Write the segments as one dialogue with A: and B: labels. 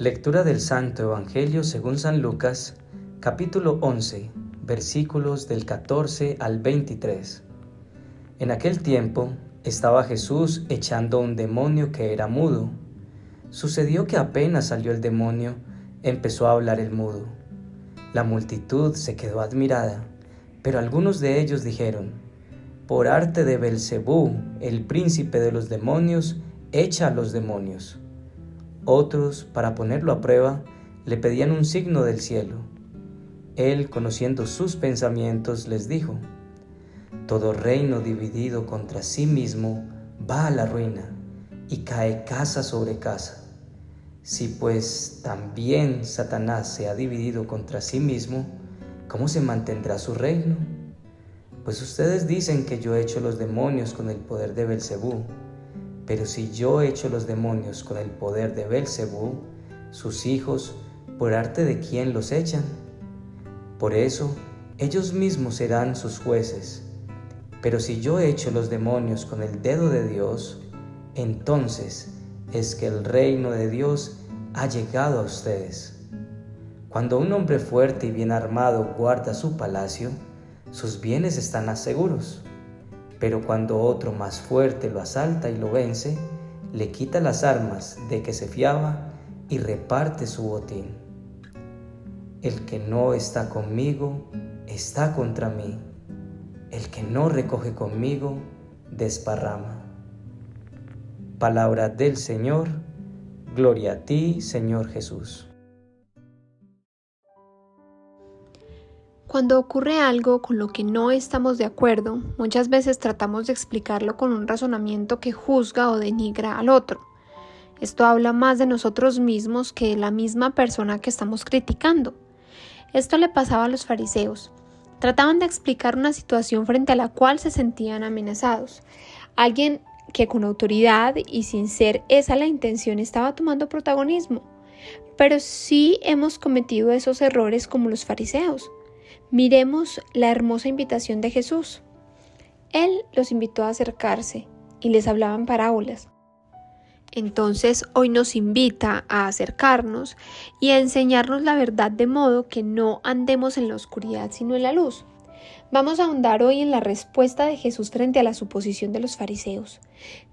A: Lectura del Santo Evangelio según San Lucas, capítulo 11, versículos del 14 al 23. En aquel tiempo estaba Jesús echando un demonio que era mudo. Sucedió que apenas salió el demonio, empezó a hablar el mudo. La multitud se quedó admirada, pero algunos de ellos dijeron: por arte de Belcebú, el príncipe de los demonios, echa a los demonios. Otros, para ponerlo a prueba, le pedían un signo del cielo. Él, conociendo sus pensamientos, les dijo: todo reino dividido contra sí mismo va a la ruina, y cae casa sobre casa. Si pues también Satanás se ha dividido contra sí mismo, ¿cómo se mantendrá su reino? Pues ustedes dicen que yo echo los demonios con el poder de Belcebú. Pero si yo echo los demonios con el poder de Belcebú, sus hijos, ¿por arte de quién los echan? Por eso, ellos mismos serán sus jueces. Pero si yo echo los demonios con el dedo de Dios, entonces es que el reino de Dios ha llegado a ustedes. Cuando un hombre fuerte y bien armado guarda su palacio, sus bienes están seguros. Pero cuando otro más fuerte lo asalta y lo vence, le quita las armas de que se fiaba y reparte su botín. El que no está conmigo está contra mí. El que no recoge conmigo desparrama. Palabra del Señor. Gloria a ti, Señor Jesús.
B: Cuando ocurre algo con lo que no estamos de acuerdo, muchas veces tratamos de explicarlo con un razonamiento que juzga o denigra al otro. Esto habla más de nosotros mismos que de la misma persona que estamos criticando. Esto le pasaba a los fariseos. Trataban de explicar una situación frente a la cual se sentían amenazados. Alguien que con autoridad y sin ser esa la intención estaba tomando protagonismo. Pero sí hemos cometido esos errores como los fariseos. Miremos la hermosa invitación de Jesús. Él los invitó a acercarse y les hablaba en parábolas. Entonces hoy nos invita a acercarnos y a enseñarnos la verdad de modo que no andemos en la oscuridad sino en la luz. Vamos a ahondar hoy en la respuesta de Jesús frente a la suposición de los fariseos.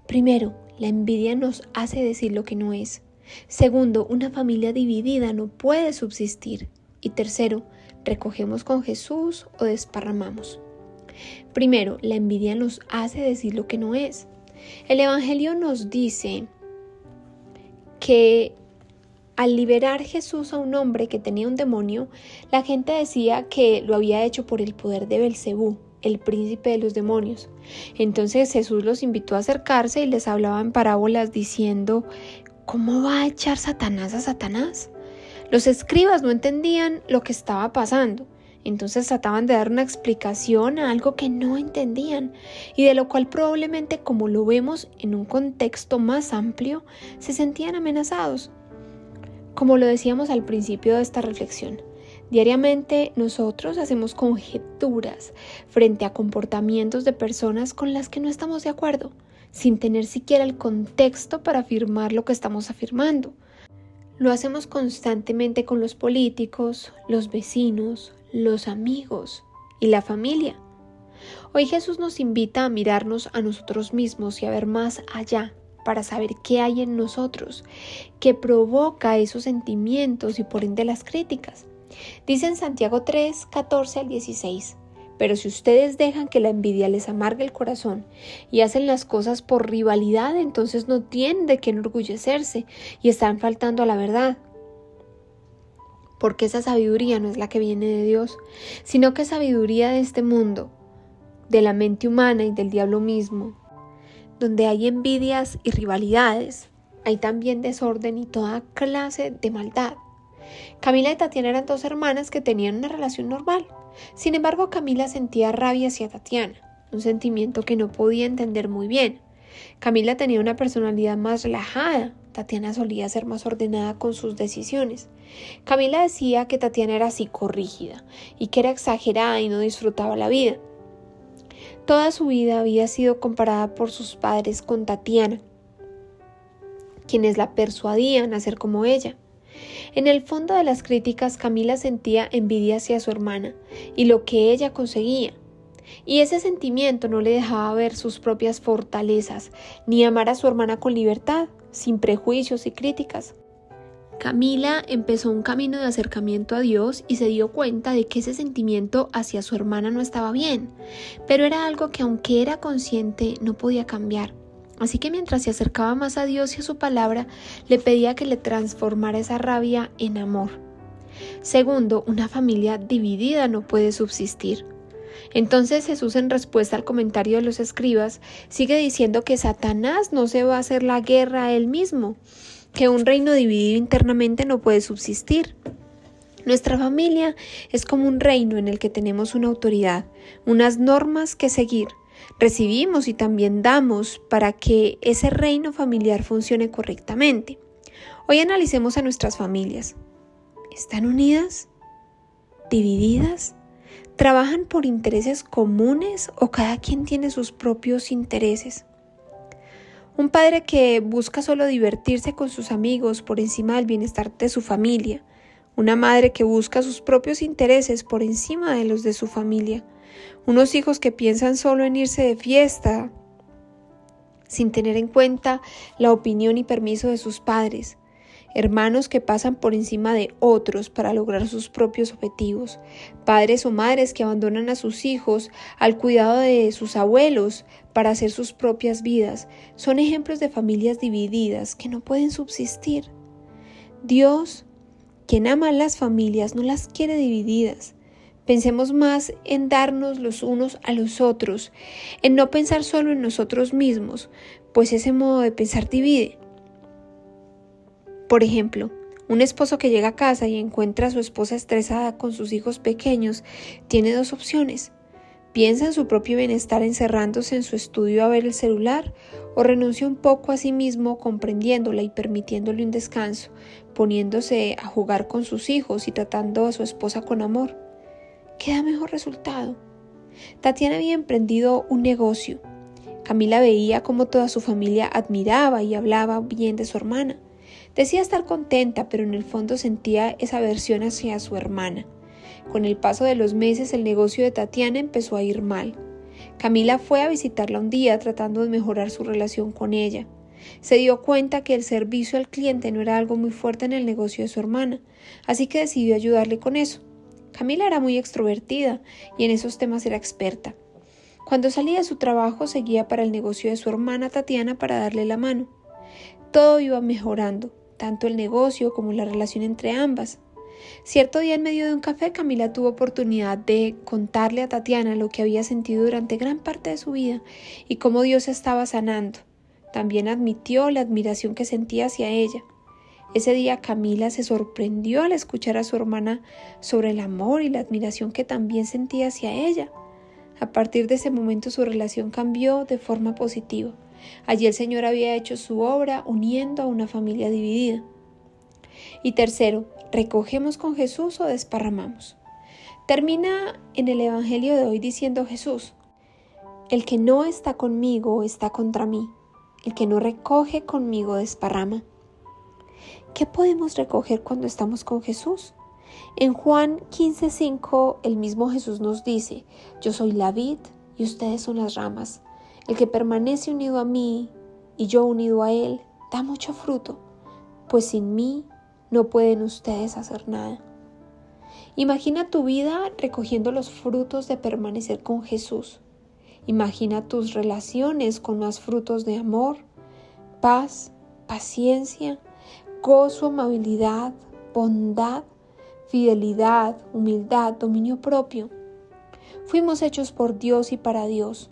B: Primero, la envidia nos hace decir lo que no es. Segundo, una familia dividida no puede subsistir. Y tercero, ¿recogemos con Jesús o desparramamos? Primero, la envidia nos hace decir lo que no es. El Evangelio nos dice que al liberar Jesús a un hombre que tenía un demonio, la gente decía que lo había hecho por el poder de Belcebú, el príncipe de los demonios. Entonces Jesús los invitó a acercarse y les hablaba en parábolas diciendo: ¿cómo va a echar Satanás a Satanás? Los escribas no entendían lo que estaba pasando, entonces trataban de dar una explicación a algo que no entendían y de lo cual probablemente, como lo vemos en un contexto más amplio, se sentían amenazados. Como lo decíamos al principio de esta reflexión, diariamente nosotros hacemos conjeturas frente a comportamientos de personas con las que no estamos de acuerdo, sin tener siquiera el contexto para afirmar lo que estamos afirmando. Lo hacemos constantemente con los políticos, los vecinos, los amigos y la familia. Hoy Jesús nos invita a mirarnos a nosotros mismos y a ver más allá para saber qué hay en nosotros, que provoca esos sentimientos y por ende las críticas. Dice en Santiago 3, 14 al 16, pero si ustedes dejan que la envidia les amargue el corazón y hacen las cosas por rivalidad, entonces no tienen de qué enorgullecerse y están faltando a la verdad. Porque esa sabiduría no es la que viene de Dios, sino que es sabiduría de este mundo, de la mente humana y del diablo mismo. Donde hay envidias y rivalidades, hay también desorden y toda clase de maldad. Camila y Tatiana eran dos hermanas que tenían una relación normal. Sin embargo, Camila sentía rabia hacia Tatiana, un sentimiento que no podía entender muy bien. Camila tenía una personalidad más relajada, Tatiana solía ser más ordenada con sus decisiones. Camila decía que Tatiana era psicorrígida y que era exagerada y no disfrutaba la vida. Toda su vida había sido comparada por sus padres con Tatiana, quienes la persuadían a ser como ella. En el fondo de las críticas, Camila sentía envidia hacia su hermana y lo que ella conseguía. Y ese sentimiento no le dejaba ver sus propias fortalezas, ni amar a su hermana con libertad, sin prejuicios y críticas. Camila empezó un camino de acercamiento a Dios y se dio cuenta de que ese sentimiento hacia su hermana no estaba bien, pero era algo que aunque era consciente no podía cambiar. Así que mientras se acercaba más a Dios y a su palabra, le pedía que le transformara esa rabia en amor. Segundo, una familia dividida no puede subsistir. Entonces Jesús, en respuesta al comentario de los escribas, sigue diciendo que Satanás no se va a hacer la guerra a él mismo, que un reino dividido internamente no puede subsistir. Nuestra familia es como un reino en el que tenemos una autoridad, unas normas que seguir. Recibimos y también damos para que ese reino familiar funcione correctamente. Hoy analicemos a nuestras familias. ¿Están unidas? ¿Divididas? ¿Trabajan por intereses comunes o cada quien tiene sus propios intereses? Un padre que busca solo divertirse con sus amigos por encima del bienestar de su familia. Una madre que busca sus propios intereses por encima de los de su familia. Unos hijos que piensan solo en irse de fiesta sin tener en cuenta la opinión y permiso de sus padres. Hermanos que pasan por encima de otros para lograr sus propios objetivos, padres o madres que abandonan a sus hijos al cuidado de sus abuelos para hacer sus propias vidas, son ejemplos de familias divididas que no pueden subsistir. Dios, quien ama a las familias, no las quiere divididas. Pensemos más en darnos los unos a los otros, en no pensar solo en nosotros mismos, pues ese modo de pensar divide. Por ejemplo, un esposo que llega a casa y encuentra a su esposa estresada con sus hijos pequeños tiene dos opciones. ¿Piensa en su propio bienestar encerrándose en su estudio a ver el celular o renuncia un poco a sí mismo comprendiéndola y permitiéndole un descanso, poniéndose a jugar con sus hijos y tratando a su esposa con amor? ¿Qué da mejor resultado? Tatiana había emprendido un negocio. Camila veía cómo toda su familia admiraba y hablaba bien de su hermana. Decía estar contenta, pero en el fondo sentía esa aversión hacia su hermana. Con el paso de los meses, el negocio de Tatiana empezó a ir mal. Camila fue a visitarla un día tratando de mejorar su relación con ella. Se dio cuenta que el servicio al cliente no era algo muy fuerte en el negocio de su hermana, así que decidió ayudarle con eso. Camila era muy extrovertida y en esos temas era experta. Cuando salía de su trabajo, seguía para el negocio de su hermana Tatiana para darle la mano. Todo iba mejorando, tanto el negocio como la relación entre ambas. Cierto día, en medio de un café, Camila tuvo oportunidad de contarle a Tatiana lo que había sentido durante gran parte de su vida y cómo Dios estaba sanando. También admitió la admiración que sentía hacia ella. Ese día Camila se sorprendió al escuchar a su hermana sobre el amor y la admiración que también sentía hacia ella. A partir de ese momento su relación cambió de forma positiva. Allí el Señor había hecho su obra uniendo a una familia dividida. Y tercero, ¿recogemos con Jesús o desparramamos? Termina en el Evangelio de hoy diciendo Jesús: el que no está conmigo está contra mí, el que no recoge conmigo desparrama. ¿Qué podemos recoger cuando estamos con Jesús? En Juan 15:5 el mismo Jesús nos dice: yo soy la vid y ustedes son las ramas. El que permanece unido a mí y yo unido a él da mucho fruto, pues sin mí no pueden ustedes hacer nada. Imagina tu vida recogiendo los frutos de permanecer con Jesús. Imagina tus relaciones con más frutos de amor, paz, paciencia, gozo, amabilidad, bondad, fidelidad, humildad, dominio propio. Fuimos hechos por Dios y para Dios.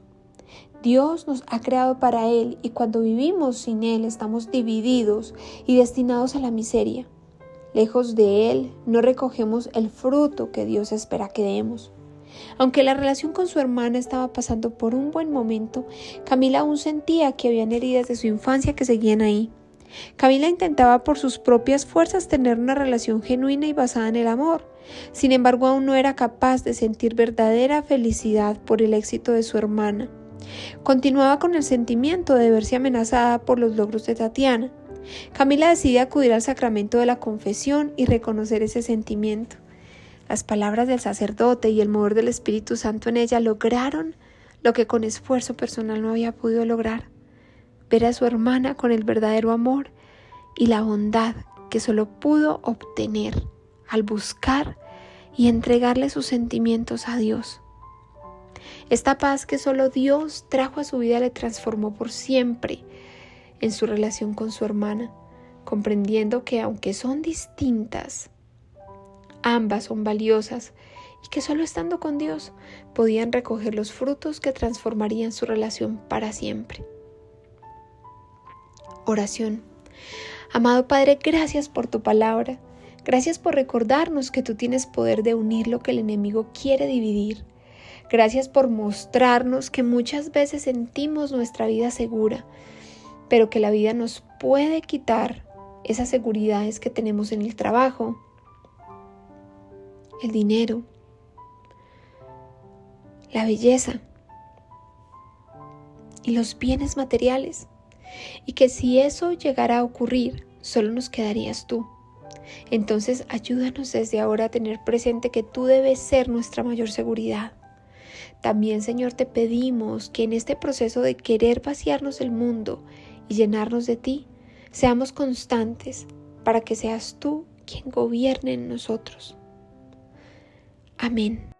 B: Dios nos ha creado para Él y cuando vivimos sin Él estamos divididos y destinados a la miseria. Lejos de Él no recogemos el fruto que Dios espera que demos. Aunque la relación con su hermana estaba pasando por un buen momento, Camila aún sentía que habían heridas de su infancia que seguían ahí. Camila intentaba por sus propias fuerzas tener una relación genuina y basada en el amor. Sin embargo, aún no era capaz de sentir verdadera felicidad por el éxito de su hermana. Continuaba con el sentimiento de verse amenazada por los logros de Tatiana. Camila decide acudir al sacramento de la confesión y reconocer ese sentimiento. Las palabras del sacerdote y el mover del Espíritu Santo en ella lograron lo que con esfuerzo personal no había podido lograr: ver a su hermana con el verdadero amor y la bondad que solo pudo obtener al buscar y entregarle sus sentimientos a Dios. Esta paz que solo Dios trajo a su vida le transformó por siempre en su relación con su hermana, comprendiendo que aunque son distintas, ambas son valiosas y que solo estando con Dios podían recoger los frutos que transformarían su relación para siempre. Oración. Amado Padre, gracias por tu palabra. Gracias por recordarnos que tú tienes poder de unir lo que el enemigo quiere dividir. Gracias por mostrarnos que muchas veces sentimos nuestra vida segura, pero que la vida nos puede quitar esas seguridades que tenemos en el trabajo, el dinero, la belleza y los bienes materiales. Y que si eso llegara a ocurrir, solo nos quedarías tú. Entonces ayúdanos desde ahora a tener presente que tú debes ser nuestra mayor seguridad. También, Señor, te pedimos que en este proceso de querer vaciarnos del mundo y llenarnos de ti, seamos constantes para que seas tú quien gobierne en nosotros. Amén.